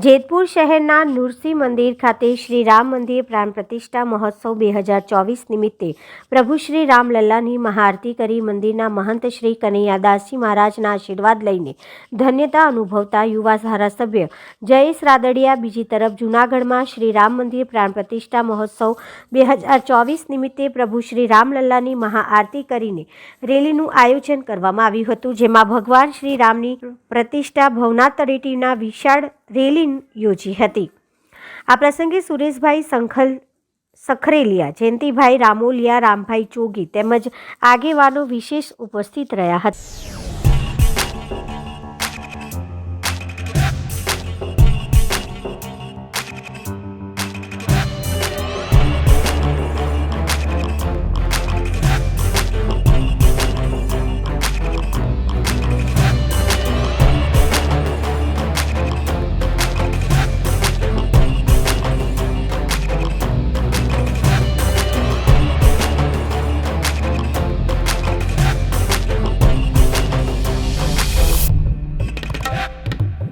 જેતપુર શહેરના નુરસિંહ મંદિર ખાતે શ્રી રામ મંદિર પ્રાણ પ્રતિષ્ઠા મહોત્સવ 2024 નિમિત્તે પ્રભુ શ્રી રામલલ્લાની મહાઆરતી કરી મંદિરના મહંત શ્રી કનૈયાદાસજી મહારાજના આશીર્વાદ લઈને ધન્યતા અનુભવતા યુવા ધારાસભ્ય જયેશ રાદડિયા બીજી તરફ જૂનાગઢમાં શ્રી રામ મંદિર પ્રાણ પ્રતિષ્ઠા મહોત્સવ 2024 નિમિત્તે પ્રભુ શ્રી રામલલ્લાની મહાઆરતી કરીને રેલીનું આયોજન કરવામાં આવ્યું હતું, જેમાં ભગવાન શ્રી રામની પ્રતિષ્ઠા ભવનાથ તળેટીના વિશાળ રેલી યોજી હતી। આ પ્રસંગે સુરેશભાઈ સખરેલિયા, જયંતિભાઈ રામોલિયા, રામભાઈ ચોગી તેમજ આગેવાનો વિશેષ ઉપસ્થિત રહ્યા હતા।